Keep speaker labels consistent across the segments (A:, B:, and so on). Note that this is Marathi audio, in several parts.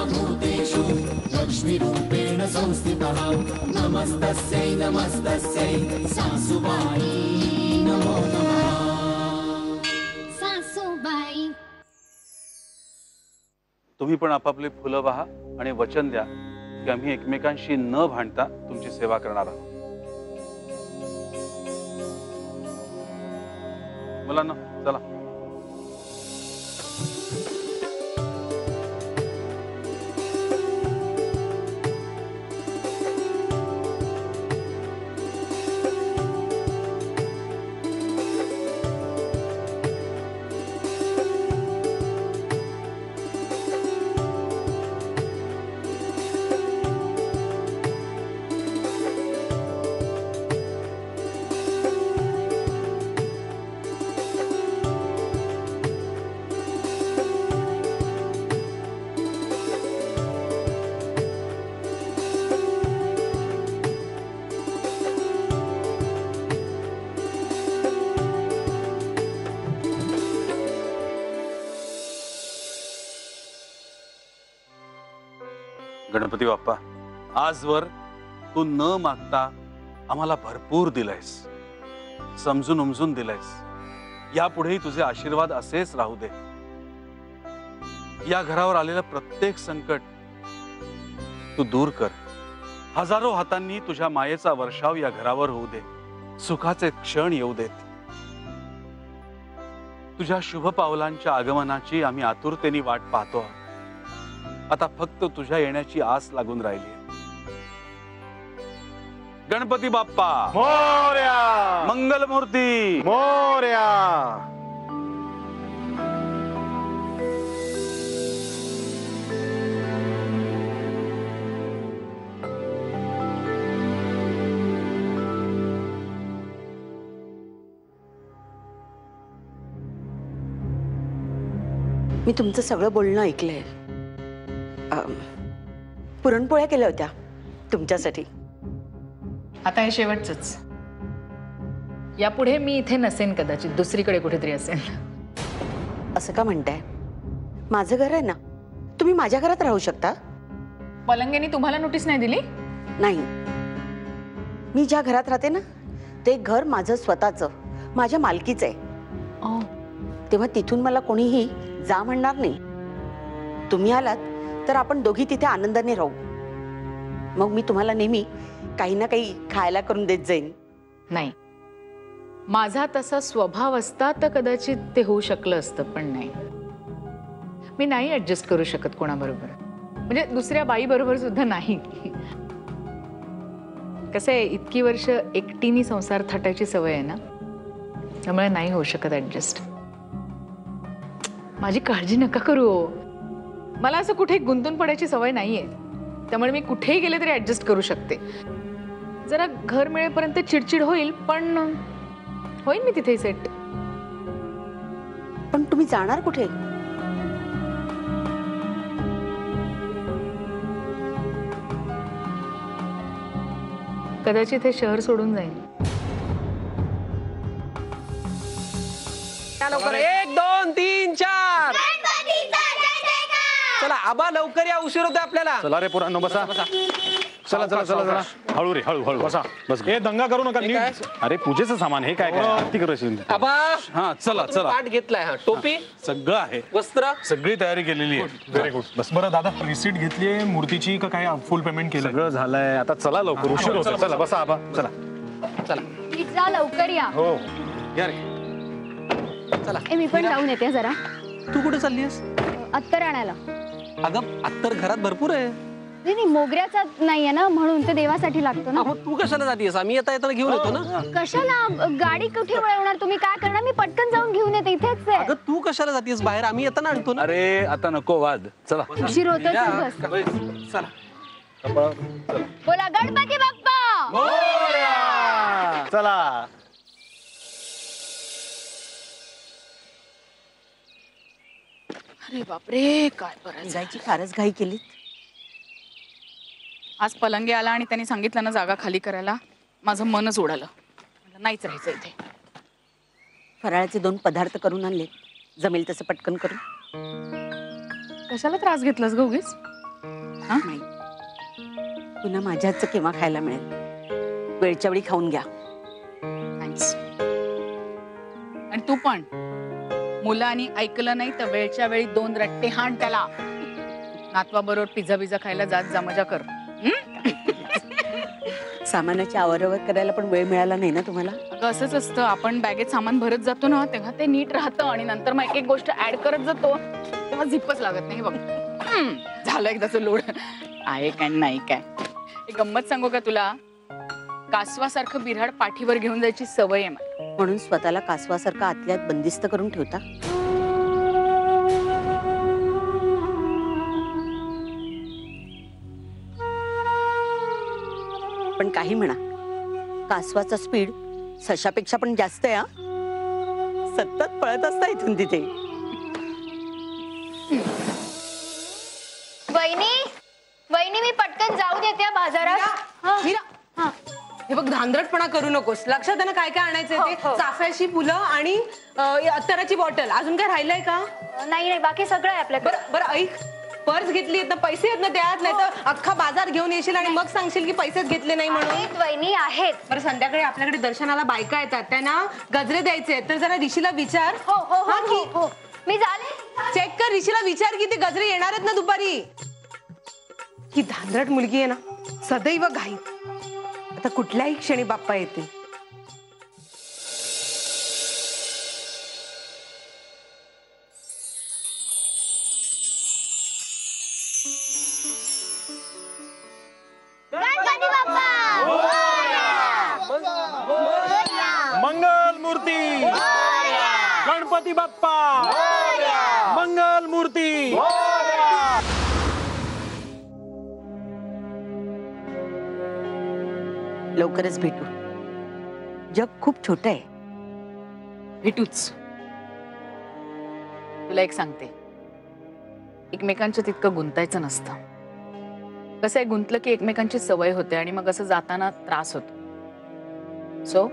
A: सर्वभूतेषु लक्ष्मीरूपेण संस्थितः नमस्तस्यै नमस्तस्यै सासुबाई नमो नमः। सासुबाई
B: तुम्ही पण आपापली फुलं वाहा आणि वचन द्या की आम्ही एकमेकांशी न भांडता तुमची सेवा करणार आहोत। मुलांना चला। गणपती बाप्पा, आजवर तू न मागता आम्हाला भरपूर दिलायस, समजून उमजून दिलायस। यापुढेही तुझे आशीर्वाद असेच राहू दे। या घरावर आलेलं प्रत्येक संकट तू दूर कर। हजारो हातांनी तुझ्या मायेचा वर्षाव या घरावर होऊ दे। सुखाचे क्षण येऊ देत। तुझ्या शुभ पावलांच्या आगमनाची आम्ही आतुरतेने वाट पाहतो। आता फक्त तुझ्या येण्याची आस लागून राहिली। गणपती बाप्पा
C: मोरया,
B: मंगलमूर्ती
C: मोरया।
D: मी तुमचं सगळं बोलणं ऐकलंय। पुरणपोळ्या केल्या होत्या तुमच्यासाठी।
E: आता हे शेवटचंच। यापुढे मी इथे नसेन, कदाचित दुसरीकडे कुठेतरी असेल।
D: असं का म्हणताय? माझं घर आहे ना, तुम्ही माझ्या घरात राहू शकता।
E: पलंगेनी तुम्हाला नोटीस नाही दिली?
D: नाही, मी ज्या घरात राहते ना ते घर माझं स्वतःचं, माझ्या मालकीचं आहे। तेव्हा तिथून मला कोणीही जा म्हणणार नाही। तुम्ही आलात तर आपण दोघी तिथे आनंदाने राहू। मग मी तुम्हाला नेहमी काही ना काही खायला करून देत जाईन।
E: नाही, माझा तसा स्वभाव असता तर कदाचित ते होऊ शकलं असतं, पण नाही। मी नाही ऍडजस्ट करू शकत कोणाबरोबर, म्हणजे दुसऱ्या बाई बरोबर सुद्धा नाही। कसं आहे, इतकी वर्ष एकटीने संसार थाटायची सवय आहे ना, त्यामुळे नाही होऊ शकत ऍडजस्ट। माझी काळजी नका करू। मला असं कुठे गुंतून पडायची सवय नाहीये, त्यामुळे मी कुठेही गेले तरी ऍडजस्ट करू शकते। जरा घर मिळेपर्यंत चिडचिड होईल, पण होईल मी तिथे सेट।
D: पण तुम्ही जाणार कुठे?
E: कदाचित हे शहर सोडून जाईन।
F: लवकर 1 2 3 4 चला आबा लवकर या, उशीर होतोय आपल्याला।
C: चला रे पोरांनो, बसा। चला चला चला चला, हळू रे, हळू हळू बसा बस। हे दंगा करू नका नीट। अरे पूजेचं सामान हे काय काय आरती करायची।
F: आबा
B: हा चला चला।
F: पाठ घेतलाय, हा टोपी
B: सगळं आहे,
F: वस्त्र
B: सगळी तयारी केलेली आहे।
C: Very good. बस बरं दादा, रिसीट घेतलीये मूर्तीची का काय फुल पेमेंट केलं? सगळं झालंय, आता चला लवकर, उशीर होतोय। चला बसा आबा, चला
F: चला
G: जा लवकर या।
C: हो
B: या रे।
F: चला।
G: मी पण जाऊन येते जरा।
F: तू कुठे चाललीस?
G: अत्तर आणायला।
F: अगं अत्तर घरात भरपूर आहे।
G: नाही मोगऱ्याचा नाहीये ना, म्हणून ते देवासाठी लागतो ना।
F: तू कशाला जातीयस? आम्ही येता येताना घेऊन येतो ना।
G: कशाला? गाडी कुठे वळवणार तुम्ही? काय करणार? मी पटकन जाऊन घेऊन येते, इथेच आहे।
F: अगं तू कशाला जातीयस बाहेर? आम्ही येताना आणतो ना।
B: अरे आता नको वाद, चला
G: उशीर होतोय, चल बस।
F: चला
G: बोला गणपती बाप्पा
C: मोरया। चला
E: अरे बापरे, काय करायचं?
D: जायची फारच घाई केलीत।
E: आज पलंगे आला आणि त्यांनी सांगितलं ना जागा खाली करायला, माझं मनच उडालं। मला नाहीच राहायचं इथे।
D: फराळाचे 2 पदार्थ करून आणले, जमेल तसं पटकन करून।
E: कशाला त्रास घेतलास ग उगीच? हा?
D: नाही. पुन्हा माझ्या हातचं केव्हा खायला मिळेल. वेळच्या वेळी खाऊन घ्या.
E: थँक्स. आणि तू पण मुलांनी ऐकलं नाही तर वेळच्या वेळी 2 रट्टे हाण त्याला. नातवाबरोबर पिझ्झा बिझा खायला जात जा, मजा कर.
D: सामानाची आवरवर करायला पण वेळ मिळाला नाही ना तुम्हाला.
E: अगं असंच असतं, आपण बॅगेत सामान भरत जातो ना तेव्हा ते नीट राहतं आणि नंतर मग एक एक गोष्ट ऍड करत जातो तेव्हा झिपच लागत नाही. बघ झालं एकदाच लोड आहे काय नाही काय. एक गंमत सांगू का तुला? कासवासारखं बिऱ्हाड पाठीवर घेऊन जायची सवय आहे मला.
D: म्हणून स्वतःला कासवासारखं आतल्यात बंदिस्त करून ठेवता. पण काही म्हणा, कासवाचा स्पीड सशापेक्षा पण जास्त आहे. सतत पळत असता इथून तिथे.
G: वहिनी मी पटकन जाऊ देते बाजारात.
H: मीरा, हे बघ धांदरटपणा करू नकोस. लक्षात आहे ना काय काय आणायचंय ते? चाफ्याची फुलं आणि अत्तराची बॉटल. अजून काय राहिलंय का?
G: नाही बाकी सगळं आहे आपल्याकडे.
H: बरं ऐक, पर्स घेतली ना, पैसे आहेत ना त्यात? नाही तर अख्खा बाजार घेऊन येशील आणि मग सांगशील की पैसेच घेतले नाही म्हणून.
G: वहिनी आहेत.
H: बरं संध्याकाळी आपल्याकडे दर्शनाला बायका येतात, त्यांना गजरे द्यायचे तर जरा ऋषीला विचार.
G: हो मी झाले.
H: चेक कर, ऋषीला विचार की ते गजरे येणार आहेत ना दुपारी. ही धांदरट मुलगी आहे ना, सदैव घाई. आता कुठल्याही क्षणी बाप्पा येते.
G: गणपती बाप्पा
C: मंगल मूर्ती, गणपती बाप्पा मंगल मूर्ती.
D: लवकरच भेटू. जग खूप छोटं आहे.
E: भेटूच. तुला एक सांगते, एकमेकांच्या तितकं गुंतायचं नसतं. कसं आहे, गुंतलं की एकमेकांची सवय होते आणि मग असं जाताना त्रास होतो. सो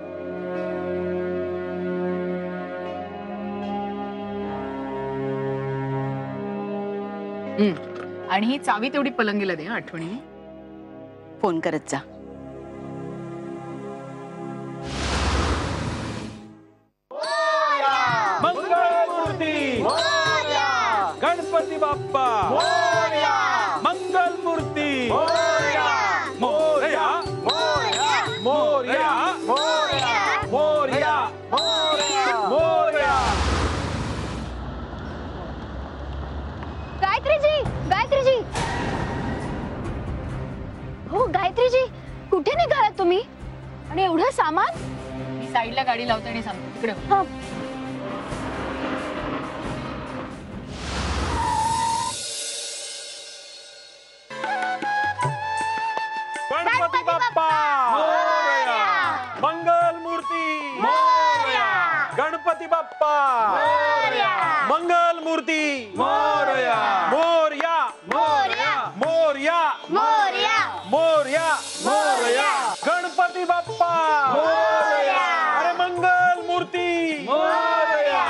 E: आणि ही चावी तेवढी पलंगीला दे आठवणीने.
D: फोन करत जा.
C: मंगल मूर्ती, गणपती बाप्पा मंगल मूर्ती. मोरया मोरया मोरया मोरया मोरया.
G: गायत्रीजी हो गायत्रीजी, कुठे निघालात तुम्ही आणि एवढं सामान?
E: मी साईडला गाडी लावते आणि सांगतो इकडे.
C: गणपती बाप्पा मोरया, मंगल मूर्ती मोरया, गणपती बाप्पा मंगल मूर्ती मोरया मोरया मोरया मोरया मोरया मोरया. गणपती बाप्पा मोरया. अरे मंगल मूर्ती मोरया.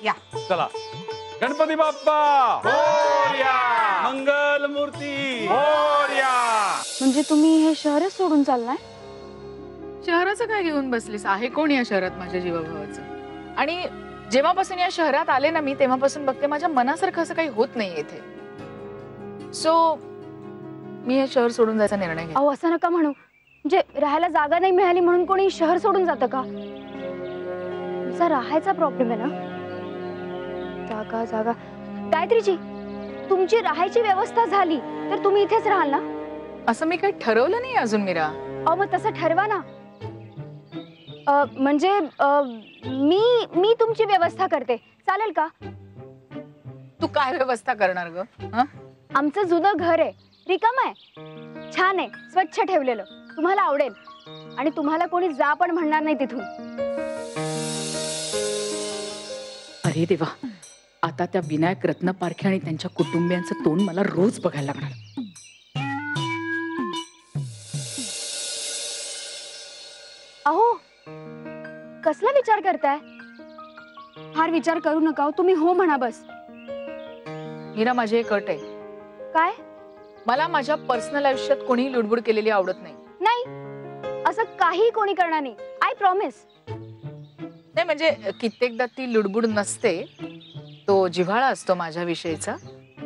H: या
C: चला. गणपती बाप्पा
B: मंगल मूर्ती.
G: म्हणजे तुम्ही हे शहरच सोडून चाललाय?
E: शहराचं काय घेऊन बसलीस? आहे कोण या शहरात माझ्या जीवाभावाचं? आणि जेव्हापासून या शहरात आले ना मी, तेव्हापासून बघते माझ्या मनासारखं असं काही होत नाही इथे. सो मी हे शहर सोडून जायचा निर्णय घेतला.
G: अहो असं नका म्हणू. म्हणजे राहायला जागा नाही मिळाली म्हणून कोणी शहर सोडून जातं का? तुमचा राहायचा प्रॉब्लेम आहे ना. जागा जागा गायत्रीजी, तुमची राहायची व्यवस्था झाली तर तुम्ही इथेच राहाल ना?
E: असं मी काही ठरवलं नाही अजून मीरा.
G: अहो मग तसं ठरवा ना. म्हणजे मी तुमची व्यवस्था करते, चालेल का?
E: तू काय व्यवस्था करणार ग?
G: आमचं जुनं घर आहे, रिकाम आहे, छान आहे, स्वच्छ ठेवलेलं, तुम्हाला आवडेल आणि तुम्हाला कोणी जा पण म्हणणार नाही तिथून.
E: अरे देवा, आता त्या विनायक रत्न पारखे आणि त्यांच्या कुटुंबियांचं तोंड मला रोज बघायला लागणार.
G: अहो कसला विचार करताय? फार विचार करू नका, तुम्ही हो म्हणा बस.
E: मीरा, माझी एक अट आहे.
G: काय?
E: मला माझ्या पर्सनल आयुष्यात कोणी लुडबुड केलेली आवडत नाही.
G: नाही, असं काही कोणी करणार नाही, आय प्रॉमिस.
E: नाही म्हणजे कित्येकदा ती लुडबुड नसते, तो जिव्हाळा असतो माझ्याविषयीचा,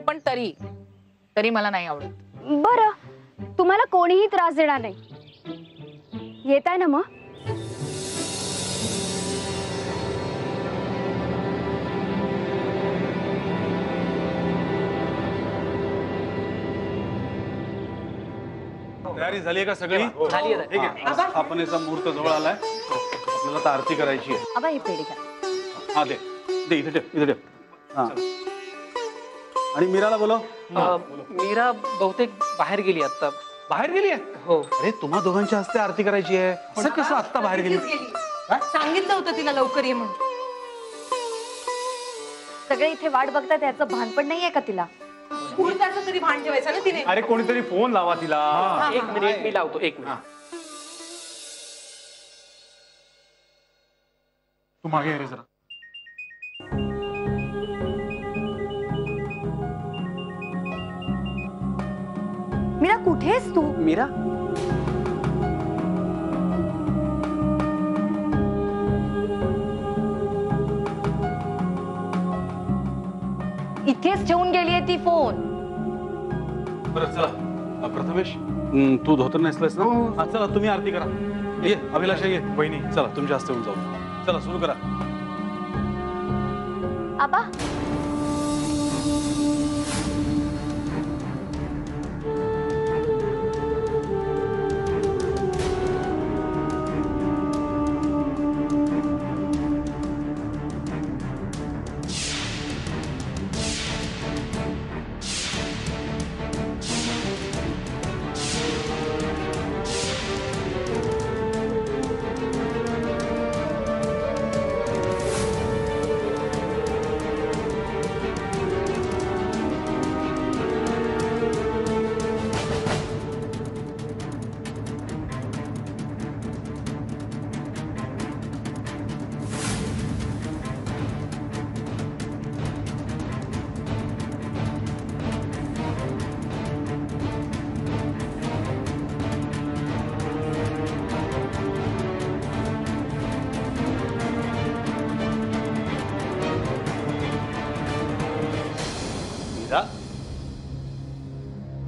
E: पण तरी मला नाही आवडत.
G: बरं, तुम्हाला कोणीही त्रास देणार नाही. येताय ना मग?
B: तयारी झाली आहे का सगळी?
F: झाली आहे.
B: ठीक आहे. स्थापनेचा मुहूर्त जवळ आलाय, आपल्याला आता आरती करायची आहे.
G: आबा ही पेढी घ्या.
B: हा दे दे, इथे ठेव, इथे ठेव. हा, आणि मीराला बोलव.
F: मीरा बहुतेक बाहेर गेली आता.
B: बाहेर गेली आहे?
F: हो.
B: अरे तुम्हा दोघांच्या हस्ते आरती करायची आहे, असं कसं आत्ता बाहेर गेली?
H: सांगितलं होतं तिला लवकर ये म्हणून.
G: सगळे इथे वाट बघतात, याचं भान पण नाहीये का तिला?
H: कुर्ताचं तरी भान ठेवायचं ना तिने.
C: अरे कोणीतरी फोन लावा तिला.
F: एक मिनिट मी लावतो, एक मिनिट.
C: तू मागे ये रे जरा.
G: मीरा कुठेस तू?
F: मीरा,
G: इथेच ठेवून गेलीये ती फोन.
B: बरं चला, प्रथमेश तू धोतर नेसलायस ना? हा, चला तुम्ही आरती करा. ये अभिलाषा, ये बहिणी, चला तुमच्या हस्ते होऊन जाऊ. चला सुरू करा.
G: आबा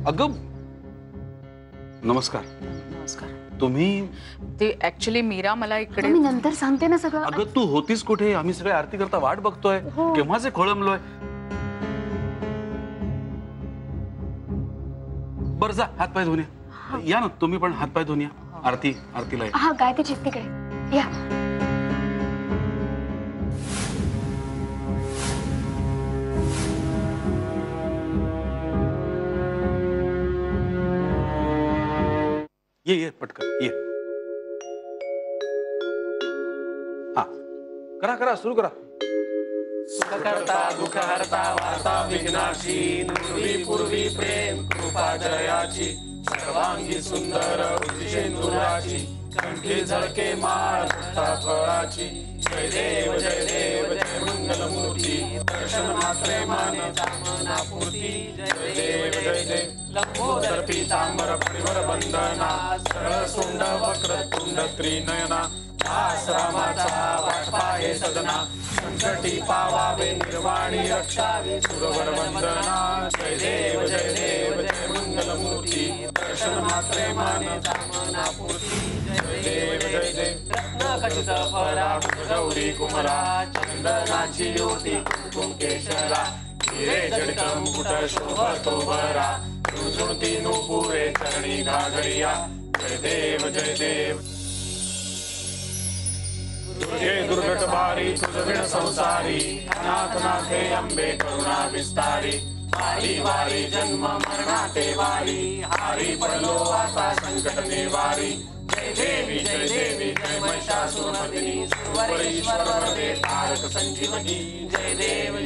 B: अगं नमस्कार.
E: नमस्कार.
B: तुम्ही?
E: ते ऍक्च्युली मीरा मला इकडे.
G: मी नंतर सांगते ना सगळं.
B: अगं तू होतीस कुठे? आम्ही सगळे आरती करता वाट बघतोय, केव्हाचे खोळंबलोय. बरं जा, हात पाय धुवून या ना. तुम्ही पण हात पाय धुवून या. आरतीला या.
G: हा गायत्रीची तिकडे या.
B: ये पटकन ये. हा करा सुरू करा.
F: सुखकर्ता दुःखहर्ता वार्ता विघ्नाशी पूर्वी प्रेम कृपा जयाची सर्वांगी सुंदर सिंदुराची
C: कंठी झळके माळ फळाची जय देव जय देव जय मंगलमूर्ती दर्शन मात्रे मानेचा मनापूर्ती जय देव जय देव लंबोदर पीतांबर परिवर बंधना सरळ सोंड वक्रतुंड त्रिनयना आश्रमाचा वाटपा हे सदना संकटी पावावे निर्वाणी रक्षावे सुरवर वंदना जय देव जय देव जय मंगलमूर्ती दर्शन मात्रे मानेचा मनापूर्ती जय देव जय देव रत्नखचित फळा गौरी कुमरा चंदनाची ज्योती कुंकुम केशरा हिरे जडित मुकुट शोभतो बरा रुजुळती नुपुरे चरणी घागरिया जय देव जय देव तुझे दुर्घट बारी तुझ विण संसारी अनाथ नाथे अंबे करुणा विस्तारी वारी वारी जन्म मरणाते वारी हारी पडलो आता संकट निवारी जय देवी जय महिषासुरमर्दिनी सुरवरेश्वर वरदे तारक संजीवनी जय देव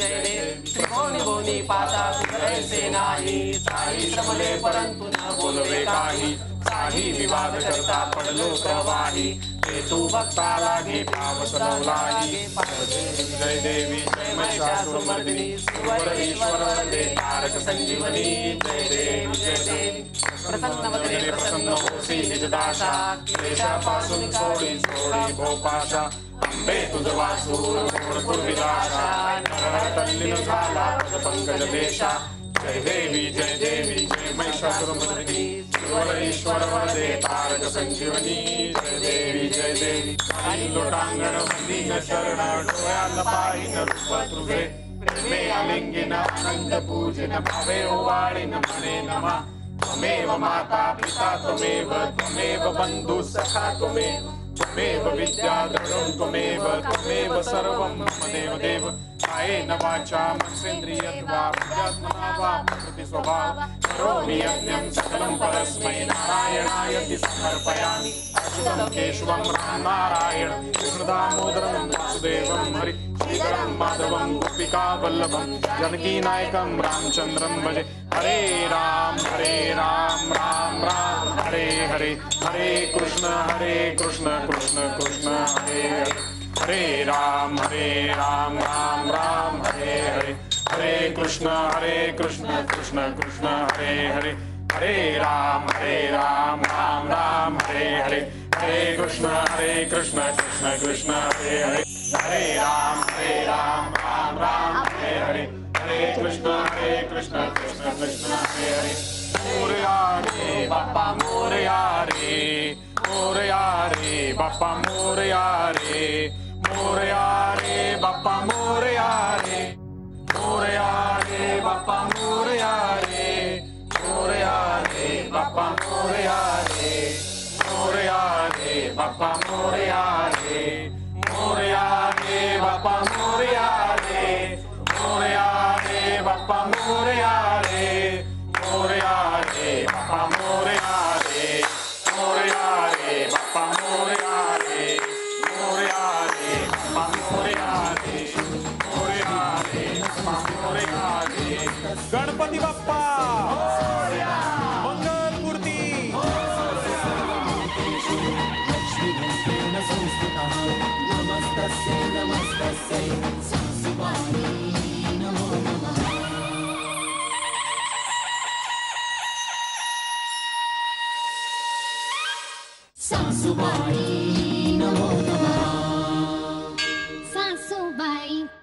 C: त्रिकोणी बोनी पाता तुझे नाही साई श्रमले परंतु न बोलवे काही काही विवाद करता पडलो प्रवाही ते तू भक्ता लागे पावस लावलाही जय देवी जय महिषासुरमर्दिनी सुरवरेश्वर वरदे तारक संजीवनी जय देवी प्रसन्न होसी निज दाशा क्लेशापासून सोडी भोपाशा अंबे तुझ वासूर पूर्विदाशा तल्लीन झाला पंकज देशा जय देवी जय महिषासुरमर्दिनी सुरवरेश्वर वरदे तारक संजीवनी जय देवी लोटांगण मंदिर शरण डोळ्याला पाहिन रूप तुझे प्रेमे आलिंगिन आनंद पूजन भावे ओवाळीन म्हणे नमा त्वमेव माता पिता त्वमेव बंधु सखा त्वमेव विद्या द्रढं त्वमेव सर्वं मम देव कायेन वाचा मनसेन्द्रियत्वा बुद्ध्यात्मना वा प्रकृति स्वभाव करोमि यज्ञं सकलं परस्मै नारायणाय समर्पयामि अच्युतं केशवं राम नारायण कृष्णदामोदरं वासुदेवं हरि श्रीकरं माधवं गोपिका वल्लभं जानकी नायकं रामचन्द्रं भजे हरे राम राम राम हरे हरे हरे कृष्ण कृष्ण कृष्ण हरे हरे हरे राम राम राम हरे हरे हरे कृष्ण कृष्ण कृष्ण हरे हरे हरे राम राम राम हरे हरे हरे कृष्ण कृष्ण कृष्ण हरे हरे हरे राम राम हरे हरे हरे कृष्ण कृष्ण कृष्ण हरे हरे मोरया रे बाप्पा मोरया रे बाप्पा मोरया रे बाप्पा मोरया रे बाप्पा मोरया रे बाप्पा मोरया रे बाप्पा मोरया रे बाप्पा मोरया रे बाप्पा मोरया रे बाप्पा मोरया रे बाप्पा मोरया रे गणपती बाप्पा मंगल मूर्ती
A: लक्ष्मीरूपेण संस्थितः नमस्तस्यै नमस्तस्यै सासुबाई नमो नमः सासुबाई